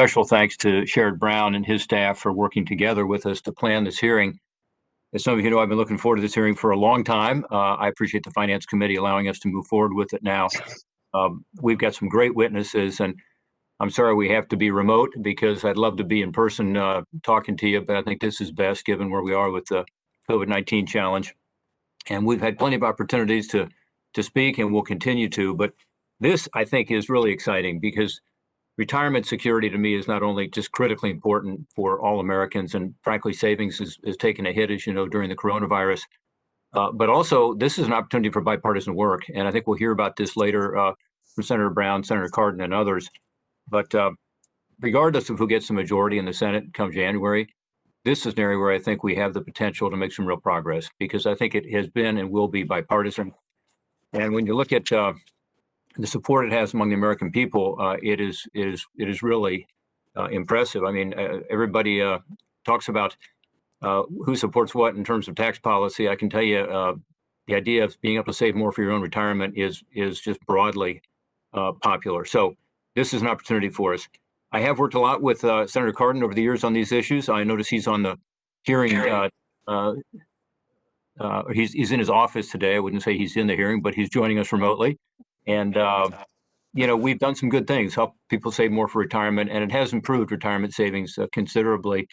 Special thanks to Sherrod Brown and his staff for working together with us to plan this hearing. As some of you know, I've been looking forward to this hearing for a long time. I appreciate the Finance Committee allowing us to move forward with it now. We've got some great witnesses, and I'm sorry we have to be remote because I'd love to be in person talking to you, but I think this is best given where we are with the COVID-19 challenge. And we've had plenty of opportunities to speak, and we'll continue to. But this, I think, is really exciting because retirement security to me is not only just critically important for all Americans, and frankly, savings is taking a hit, as you know, during the coronavirus. But also, this is an opportunity for bipartisan work. And I think we'll hear about this later from Senator Brown, Senator Cardin, and others. But regardless of who gets the majority in the Senate come January, this is an area where I think we have the potential to make some real progress because I think it has been and will be bipartisan. And when you look at the support it has among the American people, it is really impressive. I mean, everybody talks about who supports what in terms of tax policy. I can tell you the idea of being able to save more for your own retirement is just broadly popular. So this is an opportunity for us. I have worked a lot with Senator Cardin over the years on these issues. I notice he's on the hearing. He's in his office today. I wouldn't say he's in the hearing, but he's joining us remotely. And, you know, we've done some good things, help people save more for retirement, and it has improved retirement savings considerably.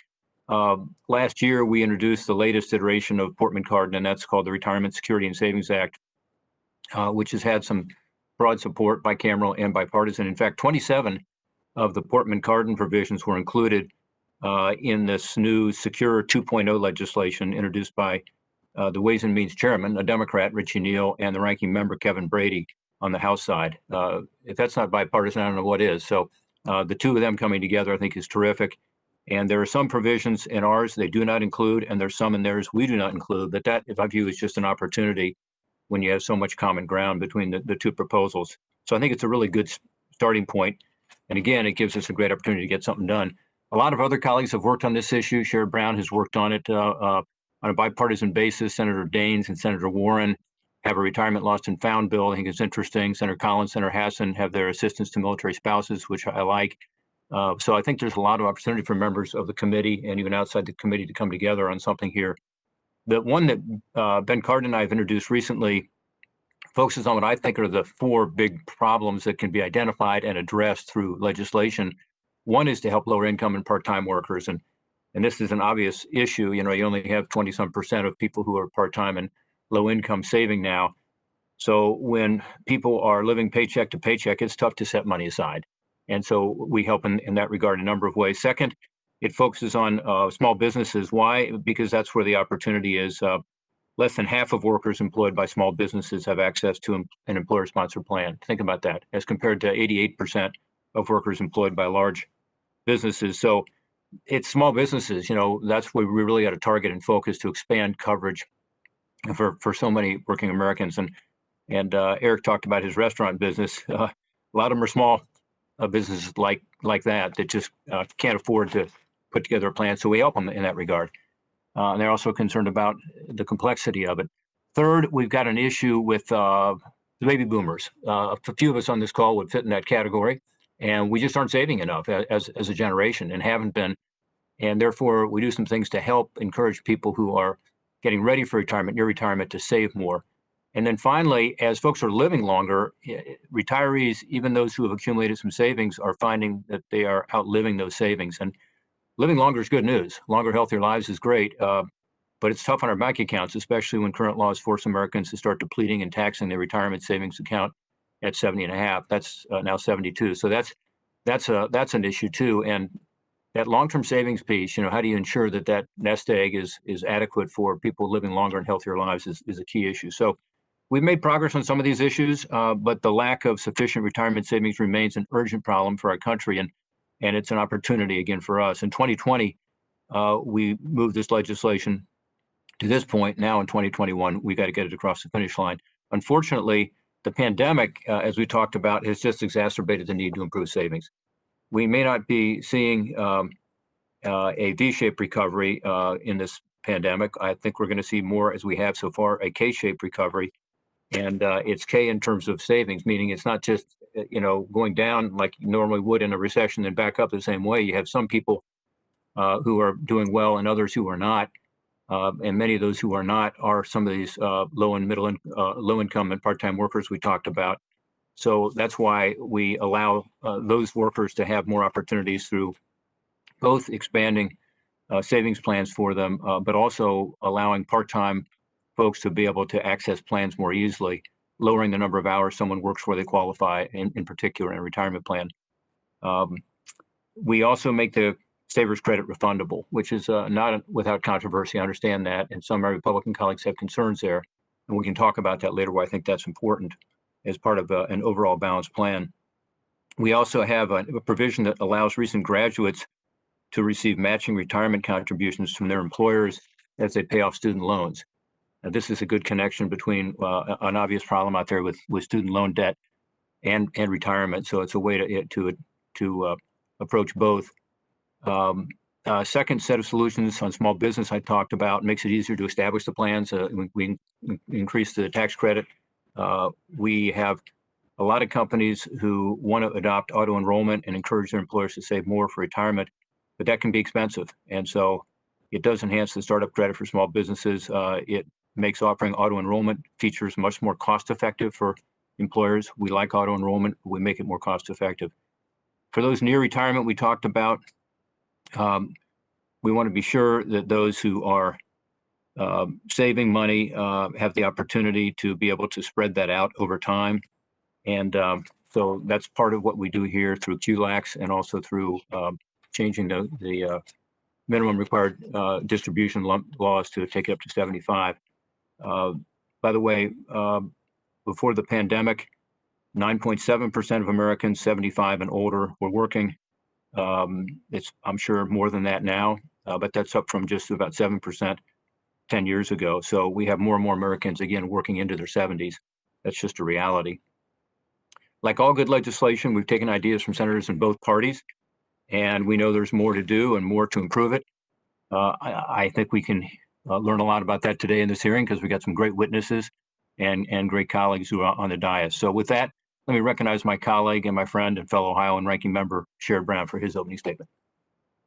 Last year, we introduced the latest iteration of Portman Cardin, and that's called the Retirement Security and Savings Act, which has had some broad support, bicameral and bipartisan. In fact, 27 of the Portman Cardin provisions were included in this new Secure 2.0 legislation introduced by the Ways and Means Chairman, a Democrat, Richie Neal, and the Ranking Member, Kevin Brady, on the House side. If that's not bipartisan, I don't know what is. So the two of them coming together, I think, is terrific. And there are some provisions in ours they do not include, and there's some in theirs we do not include. But that, if I view, is just an opportunity when you have so much common ground between the two proposals. So I think it's a really good starting point. And again, it gives us a great opportunity to get something done. A lot of other colleagues have worked on this issue. Sherrod Brown has worked on it on a bipartisan basis. Senator Daines and Senator Warren have a retirement lost and found bill. I think it's interesting. Senator Collins, Senator Hassan have their assistance to military spouses, which I like. So I think there's a lot of opportunity for members of the committee and even outside the committee to come together on something here. The one that Ben Cardin and I have introduced recently focuses on what I think are the four big problems that can be identified and addressed through legislation. One is to help lower income and part-time workers. And this is an obvious issue. You know, you only have 20-some% of people who are part-time and low income saving now. So when people are living paycheck to paycheck, it's tough to set money aside. And so we help in that regard in a number of ways. Second, it focuses on small businesses. Why? Because that's where the opportunity is. Less than half of workers employed by small businesses have access to an employer-sponsored plan. Think about that, as compared to 88% of workers employed by large businesses. So it's small businesses, you know, that's where we really got to target and focus to expand coverage for so many working Americans. And Eric talked about his restaurant business. A lot of them are small businesses like that just can't afford to put together a plan. So we help them in that regard. And they're also concerned about the complexity of it. Third, we've got an issue with the baby boomers. A few of us on this call would fit in that category, and we just aren't saving enough as a generation and haven't been. And therefore, we do some things to help encourage people who are getting ready for retirement, near retirement, to save more. And then finally, as folks are living longer, retirees, even those who have accumulated some savings, are finding that they are outliving those savings. And living longer is good news. Longer, healthier lives is great, but it's tough on our bank accounts, especially when current laws force Americans to start depleting and taxing their retirement savings account at 70 and a half. That's now 72. So that's an issue too. And that long-term savings piece, you know, how do you ensure that nest egg is adequate for people living longer and healthier lives is a key issue. So we've made progress on some of these issues, but the lack of sufficient retirement savings remains an urgent problem for our country. And it's an opportunity, again, for us. In 2020, we moved this legislation to this point. Now in 2021, we got to get it across the finish line. Unfortunately, the pandemic, as we talked about, has just exacerbated the need to improve savings. We may not be seeing a V-shaped recovery in this pandemic. I think we're going to see more, as we have so far, a K-shaped recovery. And it's K in terms of savings, meaning it's not just going down like you normally would in a recession and back up the same way. You have some people who are doing well and others who are not. And many of those who are not are some of these low income and part-time workers we talked about. So that's why we allow those workers to have more opportunities through both expanding savings plans for them, but also allowing part-time folks to be able to access plans more easily, lowering the number of hours someone works for they qualify, in particular in a retirement plan. We also make the Savers credit refundable, which is not without controversy. I understand that, and some of our Republican colleagues have concerns there, and we can talk about that later, why I think that's important as part of an overall balanced plan. We also have a provision that allows recent graduates to receive matching retirement contributions from their employers as they pay off student loans. Now, this is a good connection between an obvious problem out there with student loan debt and retirement. So it's a way to approach both. Second set of solutions on small business I talked about makes it easier to establish the plans. We increase the tax credit. We have a lot of companies who want to adopt auto enrollment and encourage their employers to save more for retirement, but that can be expensive. And so it does enhance the startup credit for small businesses. It makes offering auto enrollment features much more cost effective for employers. We like auto enrollment, but we make it more cost effective. For those near retirement we talked about, we want to be sure that those who are saving money have the opportunity to be able to spread that out over time. And so that's part of what we do here through QLACs and also through changing the minimum required distribution laws to take it up to 75. By the way, before the pandemic, 9.7% of Americans 75 and older were working. It's, I'm sure, more than that now, but that's up from just about 7% 10 years ago. So we have more and more Americans, again, working into their 70s. That's just a reality. Like all good legislation, we've taken ideas from senators in both parties, and we know there's more to do and more to improve it. I think we can learn a lot about that today in this hearing because we got some great witnesses and great colleagues who are on the dais. So with that, let me recognize my colleague and my friend and fellow Ohioan ranking member, Sherrod Brown, for his opening statement.